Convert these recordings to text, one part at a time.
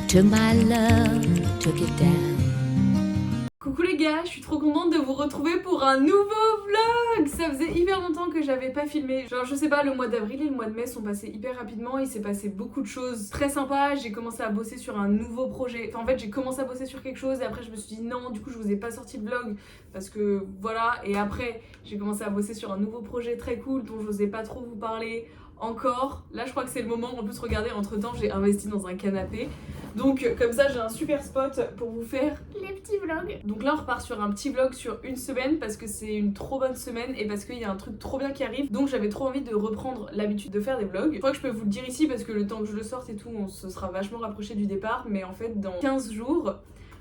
till my love took it down. Coucou les gars, je suis trop contente de vous retrouver pour un nouveau vlog. Ça faisait hyper longtemps que j'avais pas filmé. Genre je sais pas, le mois d'avril et le mois de mai sont passés hyper rapidement. Il s'est passé beaucoup de choses très sympas. J'ai commencé à bosser sur un nouveau projet. Enfin en fait j'ai commencé à bosser sur quelque chose et après je me suis dit non, du coup je vous ai pas sorti de vlog parce que voilà. Et après j'ai commencé à bosser sur un nouveau projet très cool dont j'osais pas trop vous parler encore. Là je crois que c'est le moment. En plus regardez, entre temps j'ai investi dans un canapé. Donc comme ça j'ai un super spot pour vous faire les petits vlogs. Donc là on repart sur un petit vlog sur une semaine parce que c'est une trop bonne semaine et parce qu'il y a un truc trop bien qui arrive. Donc j'avais trop envie de reprendre l'habitude de faire des vlogs. Je crois que je peux vous le dire ici parce que le temps que je le sorte et tout, on se sera vachement rapproché du départ. Mais en fait dans 15 jours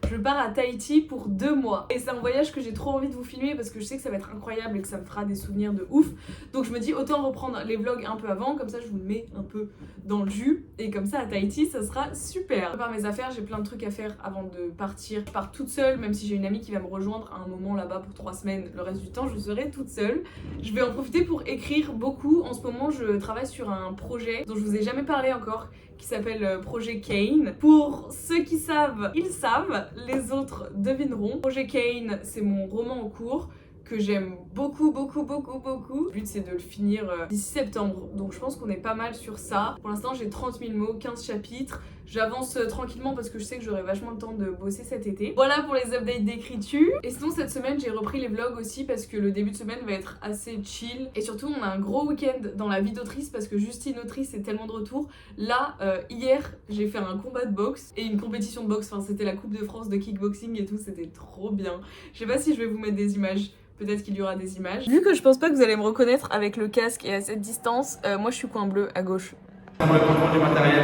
je pars à Tahiti pour 2 mois. Et c'est un voyage que j'ai trop envie de vous filmer parce que je sais que ça va être incroyable et que ça me fera des souvenirs de ouf. Donc je me dis autant reprendre les vlogs un peu avant, comme ça je vous mets un peu dans le jus. Et comme ça à Tahiti ça sera super. Je prépare mes affaires, j'ai plein de trucs à faire avant de partir. Je pars toute seule, même si j'ai une amie qui va me rejoindre à un moment là-bas pour 3 semaines. Le reste du temps je serai toute seule. Je vais en profiter pour écrire beaucoup. En ce moment je travaille sur un projet dont je vous ai jamais parlé encore, qui s'appelle Projet Kane. Pour ceux qui savent, ils savent, les autres devineront. Projet Kane, c'est mon roman en cours que j'aime beaucoup. Le but c'est de le finir d'ici septembre, donc je pense qu'on est pas mal sur ça. Pour l'instant j'ai 30 000 mots, 15 chapitres. J'avance tranquillement parce que je sais que j'aurai vachement le temps de bosser cet été. Voilà pour les updates d'écriture. Et sinon cette semaine j'ai repris les vlogs aussi parce que le début de semaine va être assez chill. Et surtout on a un gros week-end dans la vie d'autrice parce que Justine autrice est tellement de retour. Là hier j'ai fait un combat de boxe et une compétition de boxe, enfin c'était la Coupe de France de kickboxing et tout, c'était trop bien. Je sais pas si je vais vous mettre des images. Peut-être qu'il y aura des images. Vu que je pense pas que vous allez me reconnaître avec le casque et à cette distance, moi je suis coin bleu à gauche. Pour le contrôle du matériel.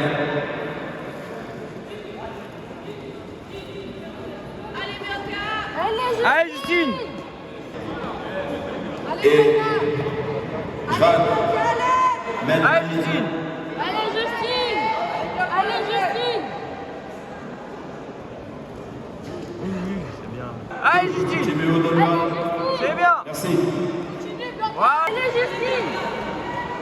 Allez Justine. Et Joanne. Allez Justine. Allez Justine. Allez Justine. Oui, c'est bien. Allez Justine. Timéo Dolman. C'est bien. Merci. Voilà. Allez Justine.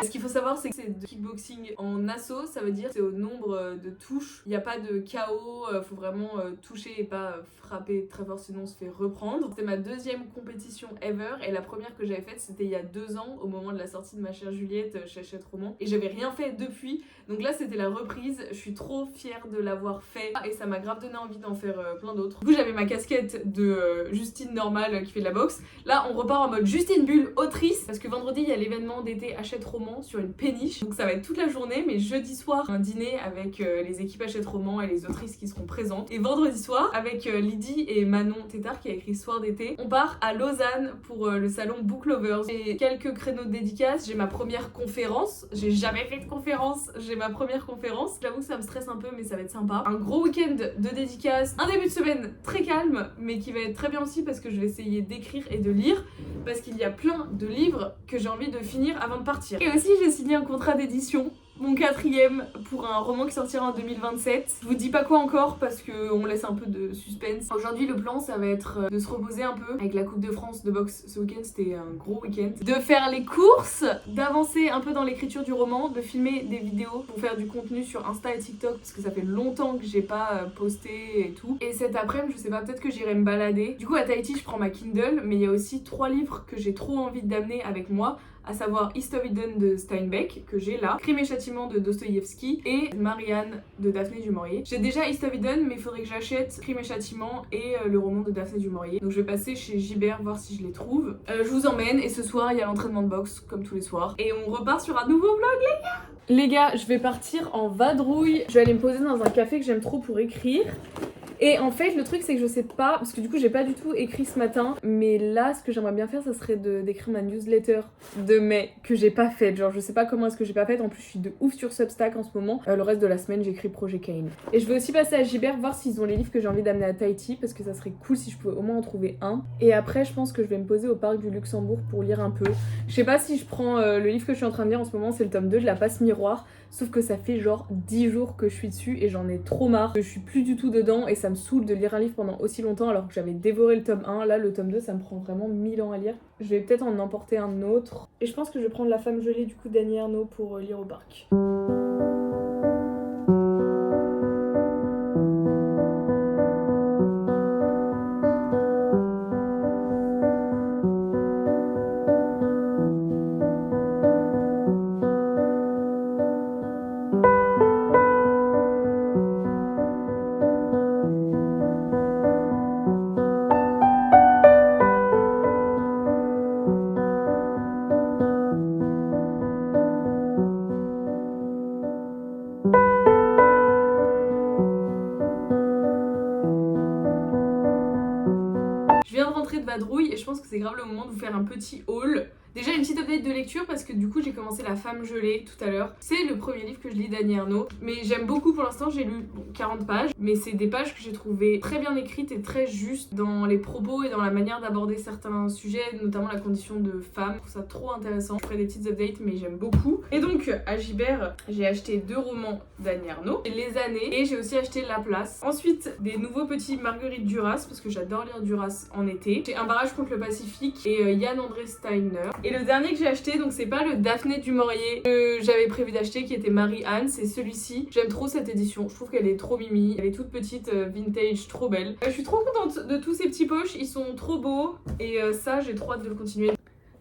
Ce qu'il faut savoir, c'est que c'est de kickboxing en assaut, ça veut dire c'est au nombre de touches. Il n'y a pas de KO, faut vraiment toucher et pas frapper très fort sinon on se fait reprendre. C'était ma deuxième compétition ever et la première que j'avais faite c'était il y a 2 ans au moment de la sortie de Ma chère Juliette chez Hachette Roman. Et j'avais rien fait depuis, donc là c'était la reprise. Je suis trop fière de l'avoir fait et ça m'a grave donné envie d'en faire plein d'autres. Du coup j'avais ma casquette de Justine normale qui fait de la boxe. Là on repart en mode Justine Bulle autrice parce que vendredi il y a l'événement d'été Hachette Roman sur une péniche, donc ça va être toute la journée. Mais jeudi soir un dîner avec les équipes Hachette Roman et les autrices qui seront présentes, et vendredi soir avec Lydie et Manon Tétard qui a écrit Soir d'été, on part à Lausanne pour le salon Book Lovers. J'ai quelques créneaux de dédicaces, j'ai ma première conférence, j'ai jamais fait de conférence, j'ai ma première conférence, j'avoue que ça me stresse un peu mais ça va être sympa. Un gros week-end de dédicaces, un début de semaine très calme mais qui va être très bien aussi parce que je vais essayer d'écrire et de lire parce qu'il y a plein de livres que j'ai envie de finir avant de partir. Et aussi j'ai signé un contrat d'édition, mon 4e, pour un roman qui sortira en 2027. Je vous dis pas quoi encore parce qu'on laisse un peu de suspense. Aujourd'hui le plan ça va être de se reposer un peu avec la Coupe de France de boxe ce week-end, c'était un gros week-end. De faire les courses, d'avancer un peu dans l'écriture du roman, de filmer des vidéos pour faire du contenu sur Insta et TikTok parce que ça fait longtemps que j'ai pas posté et tout. Et cet après-midi je sais pas, peut-être que j'irai me balader. Du coup à Tahiti je prends ma Kindle, mais il y a aussi 3 livres que j'ai trop envie d'amener avec moi, à savoir East of Eden de Steinbeck, que j'ai là, Crime et Châtiment de Dostoïevski et Marianne de Daphné du Maurier. J'ai déjà East of Eden, mais il faudrait que j'achète Crime et Châtiment et le roman de Daphné du Maurier. Donc je vais passer chez Gibert voir si je les trouve. Je vous emmène et ce soir il y a l'entraînement de boxe comme tous les soirs. Et on repart sur un nouveau vlog les gars. Les gars, je vais partir en vadrouille. Je vais aller me poser dans un café que j'aime trop pour écrire. Et en fait le truc c'est que je sais pas, parce que du coup j'ai pas du tout écrit ce matin, mais là ce que j'aimerais bien faire ça serait d'écrire ma newsletter de mai que j'ai pas faite. Genre je sais pas comment est-ce que j'ai pas faite, en plus je suis de ouf sur Substack en ce moment. Le reste de la semaine j'écris Projet Kane. Et je vais aussi passer à Gibert voir s'ils ont les livres que j'ai envie d'amener à Tahiti parce que ça serait cool si je pouvais au moins en trouver un. Et après je pense que je vais me poser au parc du Luxembourg pour lire un peu. Je sais pas si je prends le livre que je suis en train de lire en ce moment, c'est le tome 2 de La Passe Miroir. Sauf que ça fait genre 10 jours que je suis dessus et j'en ai trop marre. Je suis plus du tout dedans et ça me saoule de lire un livre pendant aussi longtemps alors que j'avais dévoré le tome 1. Là, le tome 2, ça me prend vraiment 1000 ans à lire. Je vais peut-être en emporter un autre. Et je pense que je vais prendre La Femme gelée du coup d'Annie Ernaux pour lire au parc. Je viens de rentrer de vadrouille et je pense que c'est grave le moment de vous faire un petit haul. Déjà une petite update de lecture parce que du coup j'ai commencé La Femme gelée tout à l'heure. C'est le premier livre que je lis d'Annie Ernaux. Mais j'aime beaucoup pour l'instant, j'ai lu 40 pages. Mais c'est des pages que j'ai trouvées très bien écrites et très justes dans les propos et dans la manière d'aborder certains sujets, notamment la condition de femme. Je trouve ça trop intéressant. Je ferai des petites updates mais j'aime beaucoup. Et donc à Gibert, j'ai acheté 2 romans d'Annie Ernaux, Les Années, et j'ai aussi acheté La Place. Ensuite des nouveaux petits Marguerite Duras parce que j'adore lire Duras en été. J'ai Un barrage contre le Pacifique et Yann André Steiner. Et le dernier que j'ai acheté, donc c'est pas le Daphné du Maurier que j'avais prévu d'acheter qui était Marie-Anne, c'est celui-ci. J'aime trop cette édition, je trouve qu'elle est trop mimi, elle est toute petite, vintage, trop belle. Je suis trop contente de tous ces petits poches, ils sont trop beaux et ça j'ai trop hâte de le continuer.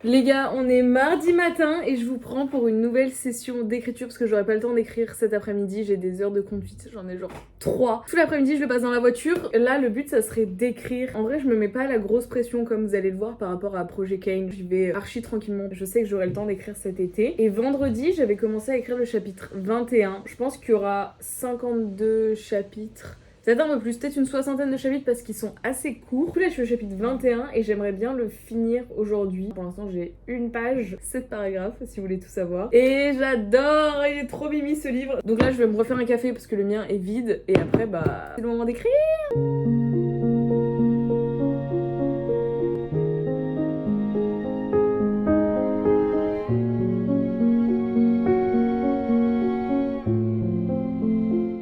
Les gars, on est mardi matin et je vous prends pour une nouvelle session d'écriture parce que j'aurai pas le temps d'écrire cet après-midi, j'ai des heures de conduite, j'en ai genre 3. Tout l'après-midi je le passe dans la voiture, là le but ça serait d'écrire. En vrai je me mets pas la grosse pression comme vous allez le voir par rapport à Projet Kane, j'y vais archi tranquillement, je sais que j'aurai le temps d'écrire cet été. Et vendredi j'avais commencé à écrire le chapitre 21, je pense qu'il y aura 52 chapitres. C'est un peu plus, peut-être une 60aine de chapitres parce qu'ils sont assez courts. Du coup là je suis au chapitre 21 et j'aimerais bien le finir aujourd'hui. Pour l'instant j'ai une page, 7 paragraphes si vous voulez tout savoir. Et j'adore, il est trop mimi ce livre. Donc là je vais me refaire un café parce que le mien est vide. Et après bah c'est le moment d'écrire.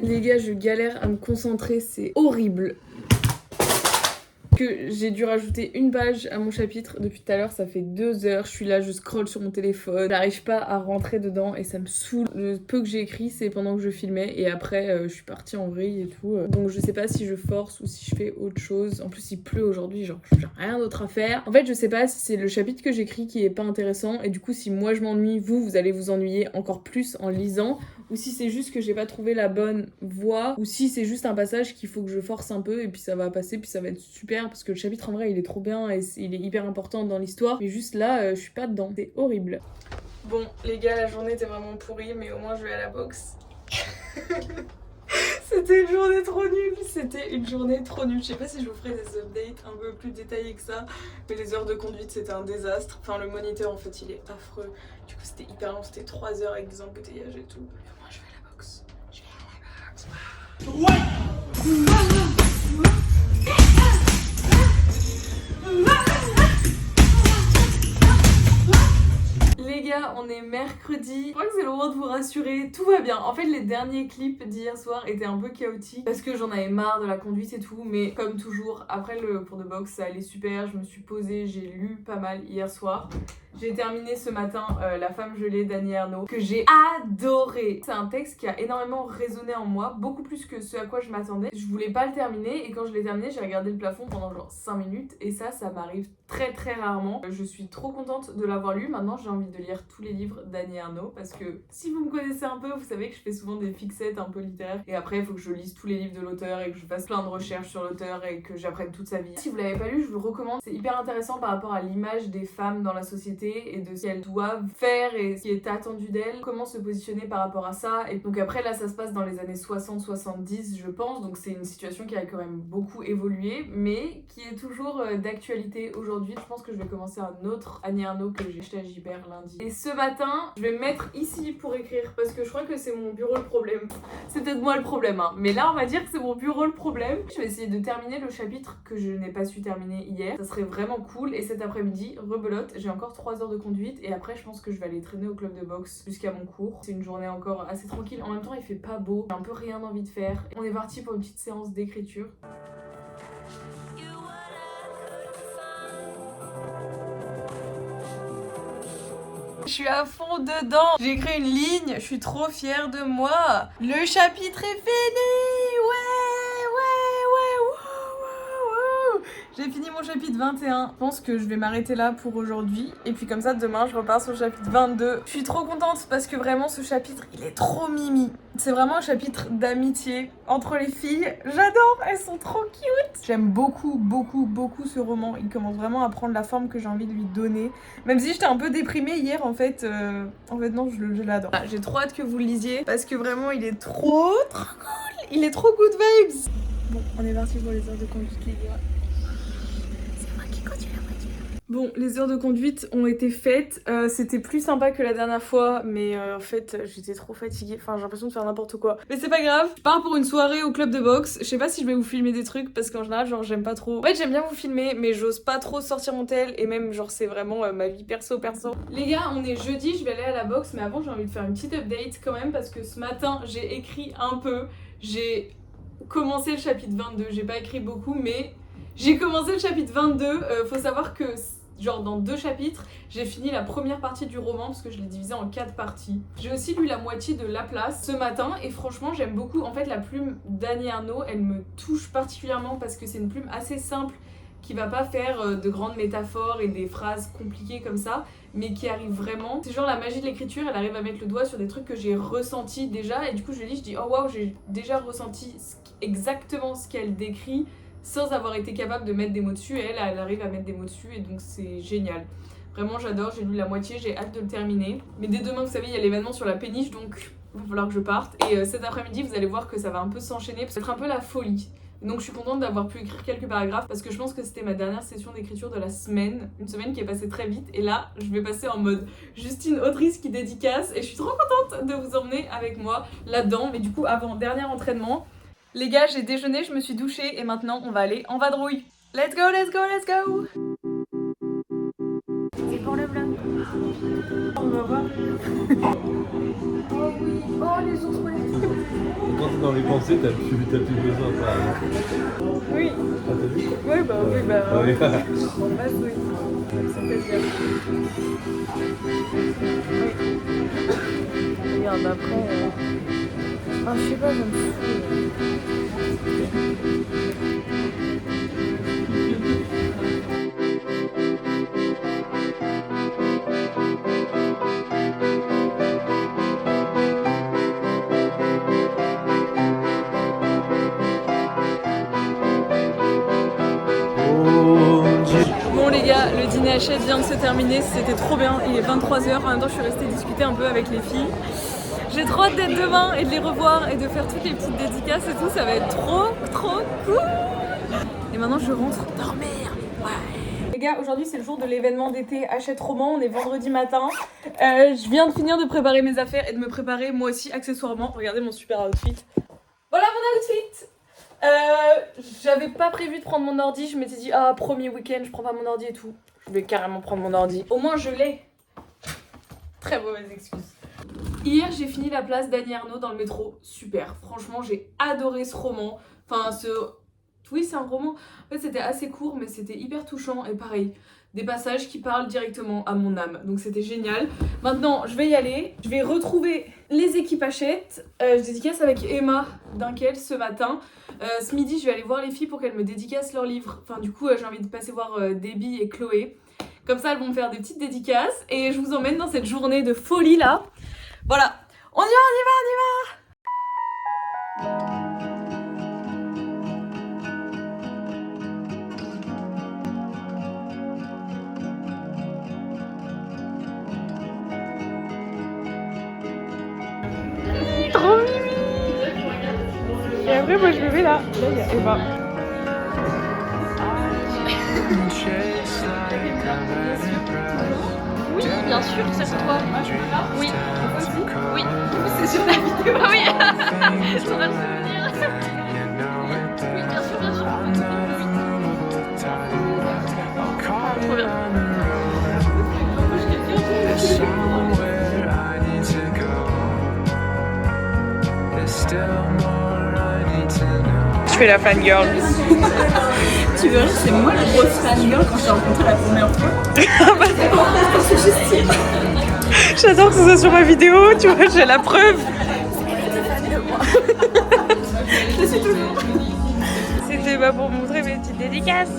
Les gars, je galère à me concentrer, c'est horrible. Que j'ai dû rajouter une page à mon chapitre depuis tout à l'heure, ça fait 2 heures, je suis là, je scrolle sur mon téléphone, j'arrive pas à rentrer dedans et ça me saoule. Le peu que j'ai écrit, c'est pendant que je filmais et après je suis partie en vrille et tout. Donc je sais pas si je force ou si je fais autre chose. En plus il pleut aujourd'hui, genre j'ai rien d'autre à faire. En fait je sais pas si c'est le chapitre que j'écris qui est pas intéressant et du coup si moi je m'ennuie, vous allez vous ennuyer encore plus en lisant, ou si c'est juste que j'ai pas trouvé la bonne voie, ou si c'est juste un passage qu'il faut que je force un peu et puis ça va passer, puis ça va être super parce que le chapitre en vrai il est trop bien et il est hyper important dans l'histoire, mais juste là je suis pas dedans, c'est horrible. Bon les gars, la journée était vraiment pourrie mais au moins je vais à la boxe. C'était une journée trop nulle, c'était une journée trop nulle. Je sais pas si je vous ferai des updates un peu plus détaillés que ça, mais les heures de conduite c'était un désastre. Enfin le moniteur en fait il est affreux, du coup c'était hyper long, c'était 3 heures avec des embouteillages et tout. Mais moi je vais à la boxe, je vais à la boxe. Ouais. Les gars, on est mercredi. Je crois que c'est le moment de vous rassurer. Tout va bien. En fait, les derniers clips d'hier soir étaient un peu chaotiques parce que j'en avais marre de la conduite et tout. Mais comme toujours, après le cours de boxe, ça allait super. Je me suis posée, j'ai lu pas mal hier soir. J'ai terminé ce matin La Femme gelée d'Annie Ernaux, que j'ai adoré. C'est un texte qui a énormément résonné en moi, beaucoup plus que ce à quoi je m'attendais. Je voulais pas le terminer et quand je l'ai terminé, j'ai regardé le plafond pendant genre 5 minutes et ça m'arrive très très rarement. Je suis trop contente de l'avoir lu. Maintenant, j'ai envie de lire tous les livres d'Annie Ernaux parce que si vous me connaissez un peu, vous savez que je fais souvent des fixettes un peu littéraires et après il faut que je lise tous les livres de l'auteur et que je fasse plein de recherches sur l'auteur et que j'apprenne toute sa vie. Si vous l'avez pas lu, je vous le recommande. C'est hyper intéressant par rapport à l'image des femmes dans la société et de ce qu'elles doivent faire et ce qui est attendu d'elles, comment se positionner par rapport à ça. Et donc après là ça se passe dans les années 60-70 je pense, donc c'est une situation qui a quand même beaucoup évolué mais qui est toujours d'actualité aujourd'hui. Je pense que je vais commencer un autre Annie Ernaux que j'ai acheté à Gibert lundi. Et ce matin je vais me mettre ici pour écrire parce que je crois que c'est mon bureau le problème. C'est peut-être moi le problème hein, mais là on va dire que c'est mon bureau le problème. Je vais essayer de terminer le chapitre que je n'ai pas su terminer hier, ça serait vraiment cool. Et cet après-midi, rebelote, j'ai encore 3 heures de conduite et après je pense que je vais aller traîner au club de boxe jusqu'à mon cours. C'est une journée encore assez tranquille, en même temps il fait pas beau, j'ai un peu rien envie de faire. On est parti pour une petite séance d'écriture. Je suis à fond dedans. J'ai écrit une ligne, je suis trop fière de moi. Le chapitre est fini. J'ai fini mon chapitre 21. Je pense que je vais m'arrêter là pour aujourd'hui. Et puis comme ça, demain, je repars sur le chapitre 22. Je suis trop contente parce que vraiment, ce chapitre, il est trop mimi. C'est vraiment un chapitre d'amitié entre les filles. J'adore, elles sont trop cute. J'aime beaucoup, beaucoup, beaucoup ce roman. Il commence vraiment à prendre la forme que j'ai envie de lui donner. Même si j'étais un peu déprimée hier, en fait non, je l'adore. J'ai trop hâte que vous le lisiez parce que vraiment, il est trop cool. Il est trop good vibes. Bon, on est parti pour les heures de conduite, les gars. C'est Bon, les heures de conduite ont été faites, c'était plus sympa que la dernière fois, mais en fait j'étais trop fatiguée, enfin j'ai l'impression de faire n'importe quoi. Mais c'est pas grave, je pars pour une soirée au club de boxe, je sais pas si je vais vous filmer des trucs parce qu'en général genre j'aime pas trop. En fait j'aime bien vous filmer mais j'ose pas trop sortir mon tel et même genre c'est vraiment ma vie perso. Les gars, on est jeudi, je vais aller à la boxe mais avant j'ai envie de faire une petite update quand même parce que ce matin j'ai écrit un peu, j'ai commencé le chapitre 22, j'ai pas écrit beaucoup mais j'ai commencé le chapitre 22, faut savoir que genre dans 2 chapitres, j'ai fini la première partie du roman parce que je l'ai divisé en 4 parties. J'ai aussi lu la moitié de La Place ce matin et franchement j'aime beaucoup. En fait la plume d'Annie Ernaux, elle me touche particulièrement parce que c'est une plume assez simple qui va pas faire de grandes métaphores et des phrases compliquées comme ça, mais qui arrive vraiment. C'est genre la magie de l'écriture, elle arrive à mettre le doigt sur des trucs que j'ai ressentis déjà et du coup je lis, je dis oh waouh, j'ai déjà ressenti exactement ce qu'elle décrit sans avoir été capable de mettre des mots dessus, et elle arrive à mettre des mots dessus et donc c'est génial. Vraiment j'adore, j'ai lu la moitié, j'ai hâte de le terminer. Mais dès demain vous savez il y a l'événement sur la péniche donc il va falloir que je parte. Et cet après-midi vous allez voir que ça va un peu s'enchaîner, ça va être un peu la folie. Donc je suis contente d'avoir pu écrire quelques paragraphes parce que je pense que c'était ma dernière session d'écriture de la semaine. Une semaine qui est passée très vite et là je vais passer en mode Justine autrice qui dédicace et je suis trop contente de vous emmener avec moi là-dedans. Mais du coup avant, dernier entraînement. Les gars, j'ai déjeuné, je me suis douchée et maintenant on va aller en vadrouille. Let's go, let's go, let's go! C'est pour le vlog. On va voir. Oh oui, oh les ours magnifiques. Quand t'es dans les pensées, t'as plus besoin de ça. Oui. Ah, t'as vu? Oui, bah oui, bah. Ouais. En vadrouille. Ça fait bien. Oui. Regarde, après. Ah, je sais pas, j'aime Bon les gars, le dîner Hachette vient de se terminer, c'était trop bien, il est 23h, en même temps je suis restée discuter un peu avec les filles. J'ai trop hâte d'être demain et de les revoir et de faire toutes les petites dédicaces et tout, ça va être trop cool. Et maintenant je rentre dormir, ouais. Les gars, aujourd'hui c'est le jour de l'événement d'été Hachette Roman, on est vendredi matin. Je viens de finir de préparer mes affaires et de me préparer moi aussi accessoirement. Regardez mon super outfit. Voilà mon outfit. J'avais pas prévu de prendre mon ordi, je m'étais dit ah premier week-end je prends pas mon ordi et tout. Je vais carrément prendre mon ordi. Au moins je l'ai. Très mauvaise excuse. Hier j'ai fini La Place d'Annie Ernaux dans le métro, super. Franchement j'ai adoré ce roman. Enfin oui c'est un roman. En fait c'était assez court mais c'était hyper touchant et pareil. Des passages qui parlent directement à mon âme. Donc c'était génial. Maintenant, je vais y aller. Je vais retrouver les équipes Hachette. Je dédicace avec Emma Dunkel ce matin. Ce midi, je vais aller voir les filles pour qu'elles me dédicacent leurs livres. Enfin, du coup, j'ai envie de passer voir Debbie et Chloé. Comme ça, elles vont me faire des petites dédicaces. Et je vous emmène dans cette journée de folie là. Voilà. On y va. Trop mimi. Et après moi je me mets là il y a Eva. Oui, bien sûr, c'est pour toi. Oui. Oui. C'est sur la vidéo. Ah oui. J'aurais le souvenir. Oui, bien sûr. Trop bien. Je fais la fangirl. Tu verras, c'est moi la grosse fangirl quand je t'ai rencontré la première fois. J'adore que ce soit sur ma vidéo, tu vois, j'ai la preuve. Je suis toujours. C'était pas pour montrer mes petites dédicaces.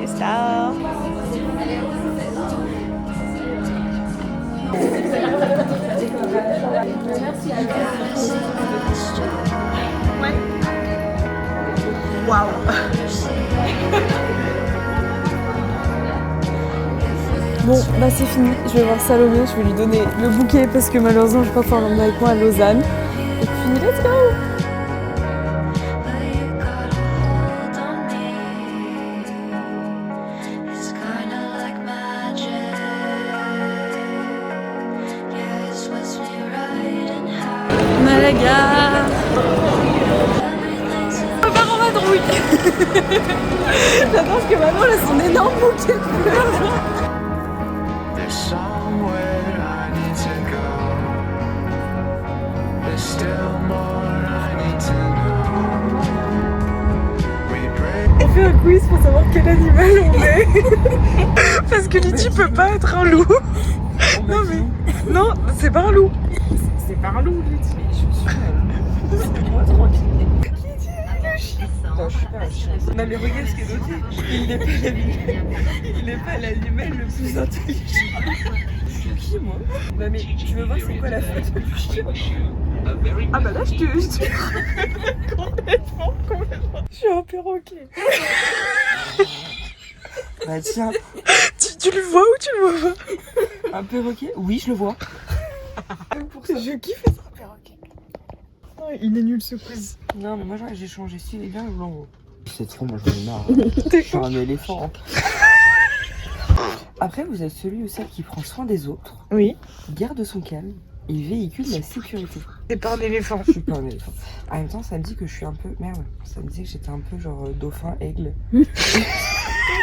Et ça. Ouais. Waouh. Bon, bah c'est fini. Je vais voir Salomé, je vais lui donner le bouquet parce que malheureusement je vais pas pouvoir l'emmener avec moi à Lausanne. Et puis let's go. J'adore que maman elle a son énorme bouquet de fleurs. There's somewhere I need to go. There's still more I need to know. We break. On fait un quiz pour savoir quel animal on est. Parce que Lydie peut pas être un loup. Non mais... Non, c'est pas un loup. C'est pas un loup, Lydie. Laisse-moi tranquille. Non, je suis pas un chien. Non mais regarde ce qui est noté. Il n'est pas l'animal le plus intelligent. Je suis qui moi? Non mais tu veux voir c'est quoi la photo du chien? Ah bah là je te... complètement. Je suis un perroquet. Bah tiens. Tu le vois ou tu le vois pas? Un perroquet? Oui je le vois. Je kiffe être un perroquet. Oh, il est nul ce quiz. Non mais moi j'ai changé, suivez bien le blanc. C'est trop, moi j'en ai marre. Je suis un éléphant. Après vous êtes celui ou celle qui prend soin des autres. Oui. Garde son calme. Il véhicule la sécurité. C'est pas un éléphant. Je suis pas un éléphant. En même temps ça me dit que je suis un peu... Merde. Ça me disait que j'étais un peu genre dauphin, aigle.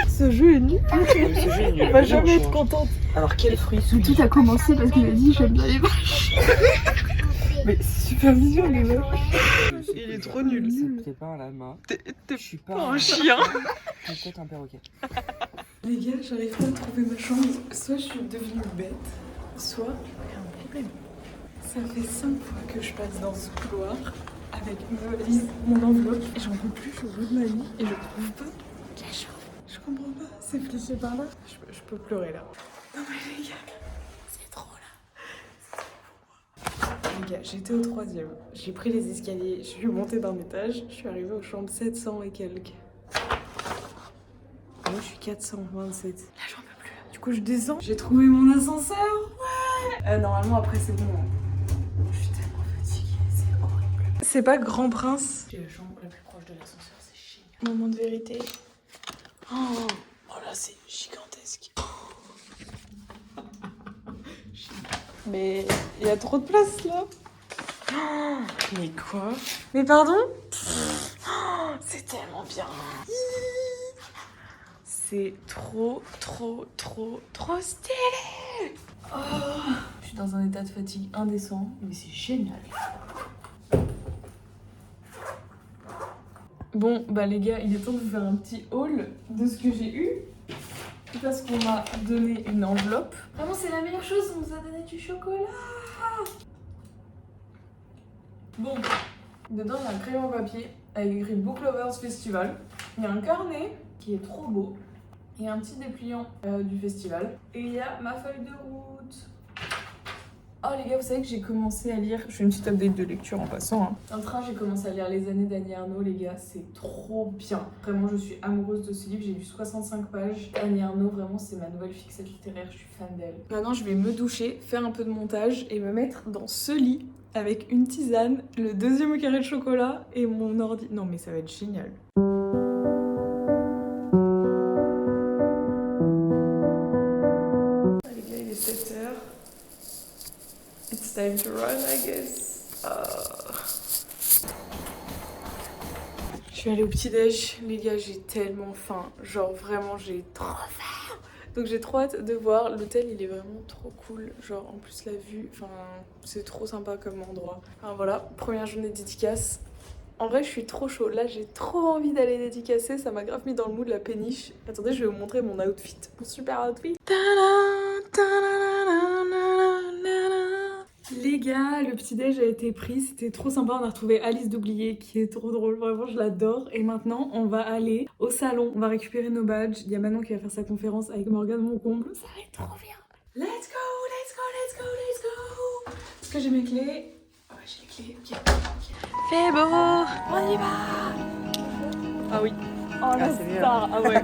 Ce jeu est nul. Ce jeu est nul. On va jamais être contente. Alors quel fruit? Tout a commencé parce qu'il a dit j'aime bien les vaches. Mais c'est super mignon les vaches. Il est trop nul. T'es pas un lama. Je suis pas un chien. T'es peut-être un perroquet. Les gars, j'arrive pas à trouver ma chambre. Soit je suis devenue bête, soit il y a un problème. Ça fait 5 fois que je passe dans ce couloir avec ma valise, mon enveloppe, et j'en peux plus, je veux de ma vie, et je trouve pas la chambre. Je comprends pas, c'est fléché par là. Je peux pleurer là. Non mais les gars, c'est trop là. C'est trop pour moi. Les gars, j'étais au 3e, j'ai pris les escaliers, je suis montée d'un étage, je suis arrivée aux chambres 700 et quelques. Moi je suis 427. Là j'en peux plus. Du coup je descends. J'ai trouvé mon ascenseur. Ouais. Normalement après c'est bon. Je suis tellement fatiguée, c'est horrible. C'est pas Grand Prince. J'ai la chambre la plus proche de l'ascenseur, c'est génial. Moment de vérité. Oh là c'est gigantesque. Mais il y a trop de place là. Oh, mais quoi? Mais pardon? Oh, c'est tellement bien. C'est trop stylé. Oh, je suis dans un état de fatigue indécent, mais c'est génial. Bon, bah les gars, il est temps de vous faire un petit haul de ce que j'ai eu. Parce qu'on m'a donné une enveloppe. Vraiment, c'est la meilleure chose, on nous a donné du chocolat. Bon, dedans il y a un crayon papier avec écrit Book Lovers Festival. Il y a un carnet qui est trop beau. Il y a un petit dépliant du festival. Et il y a ma feuille de route. Oh les gars, vous savez que j'ai commencé à lire, je fais une petite update de lecture en passant. Hein. En train, j'ai commencé à lire Les années d'Annie Ernaux, les gars, c'est trop bien. Vraiment, je suis amoureuse de ce livre, j'ai lu 65 pages. Annie Ernaux, vraiment, c'est ma nouvelle fixette littéraire, je suis fan d'elle. Maintenant, je vais me doucher, faire un peu de montage et me mettre dans ce lit avec une tisane, le 2e carré de chocolat et mon ordi. Non mais ça va être génial. Les gars, il est 7h. It's time to run, I guess. Je suis allée au petit-déj. Les gars, j'ai tellement faim. Genre, vraiment, j'ai trop faim. Donc, j'ai trop hâte de voir. L'hôtel, il est vraiment trop cool. Genre, en plus, la vue, enfin, c'est trop sympa comme endroit. Enfin, voilà, première journée de dédicace. En vrai, je suis trop chaud. Là, j'ai trop envie d'aller dédicacer. Ça m'a grave mis dans le mood la péniche. Attendez, je vais vous montrer mon outfit. Mon super outfit. Les gars, le petit-déj a été pris, c'était trop sympa, on a retrouvé Alice d'Oublier qui est trop drôle, vraiment je l'adore. Et maintenant on va aller au salon, on va récupérer nos badges, il y a Manon qui va faire sa conférence avec Morgane Moncomble, ça va être trop bien. Let's go, let's go, let's go, let's go. Est-ce que j'ai mes clés? Ouais, j'ai les clés, ok. C'est beau, on y va. Ah oui. Oh la star, ah ouais.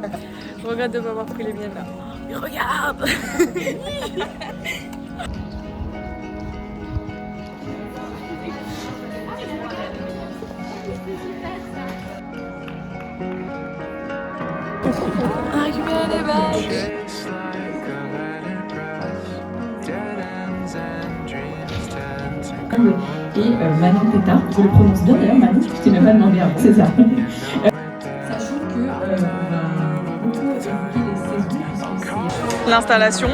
Je regrette de ne pas avoir pris les miennes là. Mais regarde. On a récupéré les badges. It's like a letter press. Dead ends and dreams tend to go. Et Manon Pétard, je le prononce bien d'ailleurs, Manon, je t'ai même pas demandé avant, c'est ça. You know it Sachant que l'installation.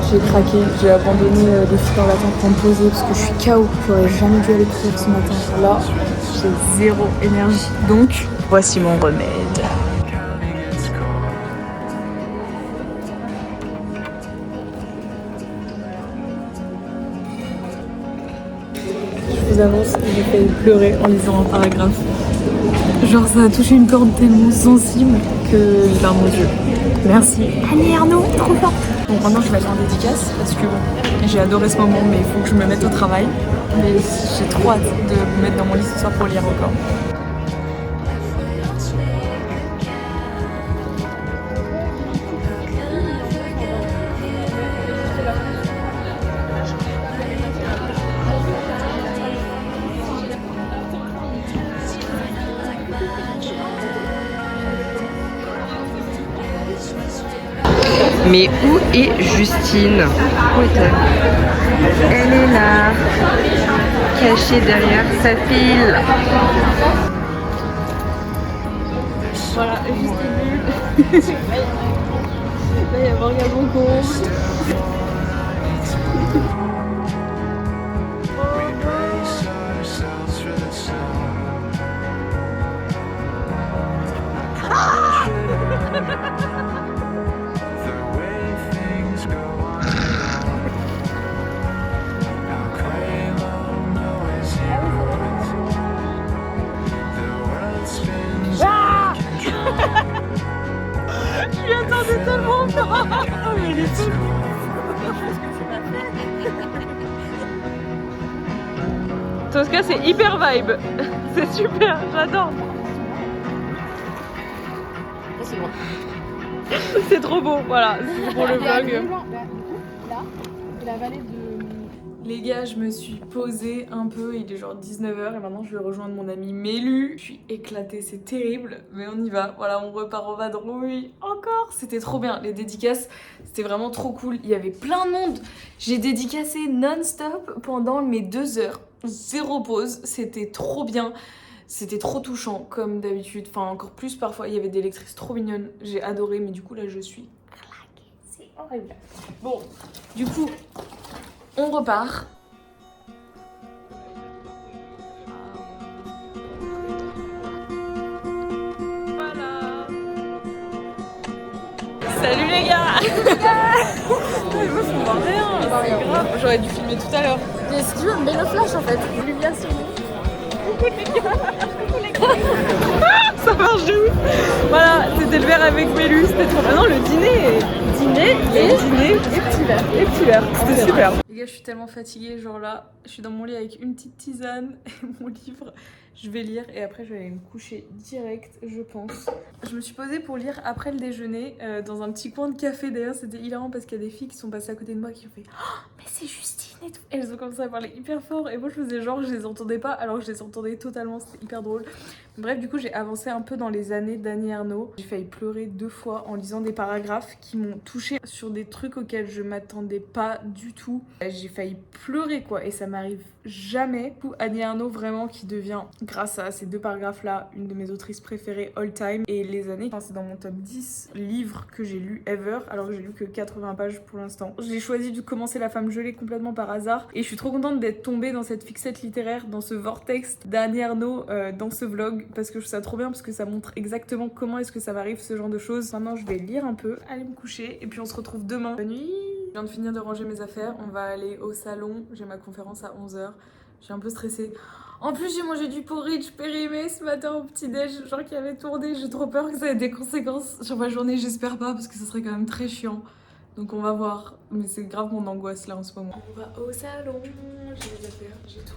J'ai craqué, j'ai abandonné les filles dans l'attente pour me poser parce que je suis KO. J'aurais jamais dû aller courir ce matin. Là, j'ai zéro énergie. Donc, voici mon remède. Je vous annonce que j'ai failli pleurer en lisant un paragraphe. Genre ça a touché une corde tellement sensible que j'ai larmes aux yeux. Merci Annie Ernaux, trop fort. Donc maintenant je vais aller en dédicace parce que bon, j'ai adoré ce moment mais il faut que je me mette au travail. Mais j'ai trop hâte de me mettre dans mon lit ce soir pour lire encore. Mais où est Justine? Où est-elle? Elle est là, cachée derrière sa pile. Voilà, Justine. Là, il y a Morgane Boncourt. Je lui attendais tellement. Oh mais il est fou. Tosca c'est hyper vibe. C'est super, j'adore. C'est trop beau, voilà, c'est pour le vlog. Là, la vallée de... Les gars, je me suis posée un peu, il est genre 19h et maintenant je vais rejoindre mon ami Mélu. Je suis éclatée, c'est terrible, mais on y va. Voilà, on repart en vadrouille encore. C'était trop bien, les dédicaces, c'était vraiment trop cool. Il y avait plein de monde. J'ai dédicacé non-stop pendant mes 2 heures. 0 pause, c'était trop bien. C'était trop touchant, comme d'habitude. Enfin, encore plus parfois, il y avait des lectrices trop mignonnes. J'ai adoré, mais du coup, là, je suis claquée. C'est horrible. Bon, du coup... on repart. Voilà. Salut les gars. Les meufs on voit rien, c'est grave. J'aurais dû filmer tout à l'heure. Mais si tu veux, mets le flash en fait. Lumière sur nous. Coucou les gars. Coucou les gars. Ça marche de ouf. Voilà, c'était le verre avec Mélu, c'était trop bien. Non, le dîner. Les petits verres. C'était super. Les gars, je suis tellement fatiguée, genre là, je suis dans mon lit avec une petite tisane et mon livre. Je vais lire et après je vais aller me coucher direct, je pense. Je me suis posée pour lire après le déjeuner dans un petit coin de café. D'ailleurs, c'était hilarant parce qu'il y a des filles qui sont passées à côté de moi qui ont fait oh, mais c'est Justine et tout. Et elles ont commencé à parler hyper fort et moi je faisais genre je les entendais pas alors que je les entendais totalement, c'était hyper drôle. Bref, du coup, j'ai avancé un peu dans les années d'Annie Ernaux. J'ai failli pleurer 2 fois en lisant des paragraphes qui m'ont touchée sur des trucs auxquels je m'attendais pas du tout. J'ai failli pleurer quoi et ça m'arrive jamais. Du coup, Annie Ernaux vraiment qui devient, grâce à ces 2 paragraphes-là, une de mes autrices préférées all time. Et les années, enfin, c'est dans mon top 10 livres que j'ai lu ever, alors que j'ai lu que 80 pages pour l'instant. J'ai choisi de commencer La Femme gelée complètement par hasard et je suis trop contente d'être tombée dans cette fixette littéraire, dans ce vortex d'Annie Ernaux, dans ce vlog, parce que je trouve ça trop bien, parce que ça montre exactement comment est-ce que ça m'arrive ce genre de choses. Maintenant, je vais lire un peu, aller me coucher et puis on se retrouve demain. Bonne nuit. Je viens de finir de ranger mes affaires, on va aller au salon, j'ai ma conférence à 11h. Je suis un peu stressée. En plus, j'ai mangé du porridge périmé ce matin au petit-déj, genre qui avait tourné. J'ai trop peur que ça ait des conséquences sur ma journée, j'espère pas, parce que ça serait quand même très chiant. Donc on va voir, mais c'est grave mon angoisse là en ce moment. On va au salon, j'ai mes affaires, j'ai tout.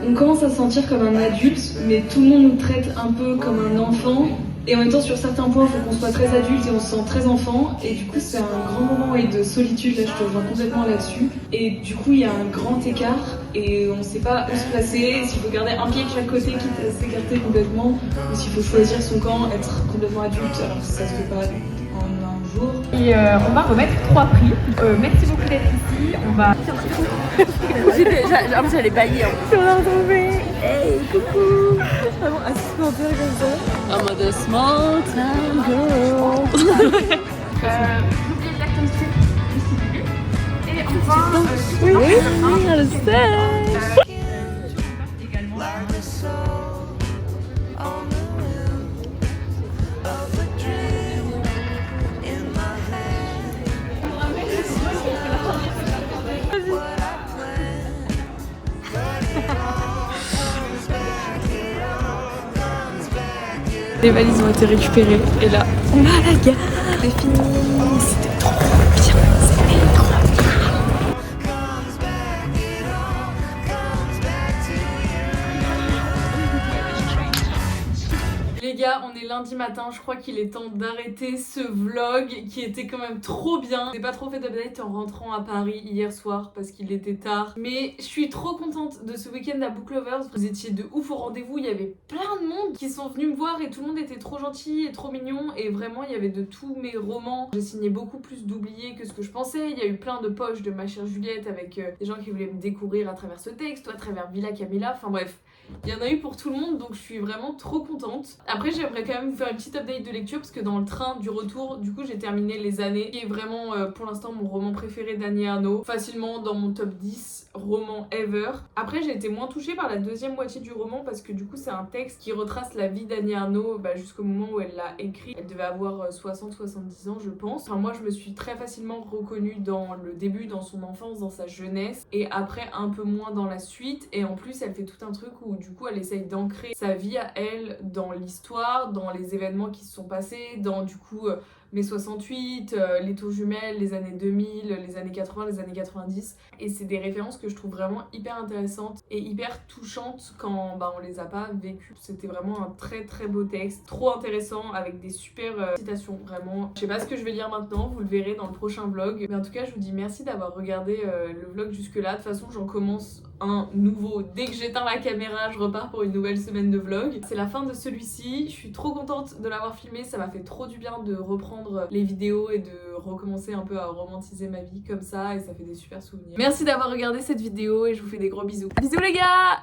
On commence à se sentir comme un adulte, mais tout le monde nous traite un peu comme un enfant. Et en même temps, sur certains points, il faut qu'on soit très adulte et on se sent très enfant. Et du coup, c'est un grand moment de solitude, là je te rejoins complètement là-dessus. Et du coup, il y a un grand écart et on ne sait pas où se placer, s'il faut garder un pied de chaque côté quitte à s'écarter complètement, ou s'il faut choisir son camp, être complètement adulte, alors que ça se fait pas en un jour. Et on va remettre 3 prix. Merci beaucoup d'être ici. On va... J'allais bailler. On l'a retrouvé. Hey, coucou. Vraiment assistante comme ça. En mode small town girl. N'oubliez pas comme c'est. Et enfin... Oui, je le sais. Également... Les valises ont été récupérées et là on va à la gare. C'est fini. C'était trop bien. C'était trop bien. Les gars, on est lundi matin, je crois qu'il est temps d'arrêter ce vlog qui était quand même trop bien. J'ai pas trop fait d'update en rentrant à Paris hier soir parce qu'il était tard. Mais je suis trop contente de ce week-end à Book Lovers. Vous étiez de ouf au rendez-vous, il y avait plein de monde qui sont venus me voir et tout le monde était trop gentil et trop mignon. Et vraiment, il y avait de tous mes romans. J'ai signé beaucoup plus d'oubliés que ce que je pensais. Il y a eu plein de poches de Ma chère Juliette avec des gens qui voulaient me découvrir à travers ce texte, ou à travers Villa Camilla, enfin bref. Il y en a eu pour tout le monde, donc je suis vraiment trop contente. Après, j'aimerais quand même vous faire une petite update de lecture parce que dans le train du retour, du coup, j'ai terminé Les Années, qui est vraiment pour l'instant mon roman préféré d'Annie Ernaux, facilement dans mon top 10 romans ever. Après, j'ai été moins touchée par la deuxième moitié du roman parce que du coup, c'est un texte qui retrace la vie d'Annie Ernaux jusqu'au moment où elle l'a écrit. Elle devait avoir 60-70 ans, je pense. Enfin, moi, je me suis très facilement reconnue dans le début, dans son enfance, dans sa jeunesse, et après un peu moins dans la suite. Et en plus, elle fait tout un truc où du coup elle essaye d'ancrer sa vie à elle dans l'histoire, dans les événements qui se sont passés, dans du coup mai 68, les tours jumelles, les années 2000, les années 80, les années 90. Et c'est des références que je trouve vraiment hyper intéressantes et hyper touchantes quand on les a pas vécues. C'était vraiment un très très beau texte, trop intéressant, avec des super citations, vraiment. Je sais pas ce que je vais lire maintenant, vous le verrez dans le prochain vlog. Mais en tout cas, je vous dis merci d'avoir regardé le vlog jusque là. De toute façon, j'en commence un nouveau. Dès que j'éteins la caméra, je repars pour une nouvelle semaine de vlog. C'est la fin de celui-ci. Je suis trop contente de l'avoir filmé. Ça m'a fait trop du bien de reprendre les vidéos et de recommencer un peu à romantiser ma vie comme ça. Et ça fait des super souvenirs. Merci d'avoir regardé cette vidéo et je vous fais des gros bisous. Bisous les gars!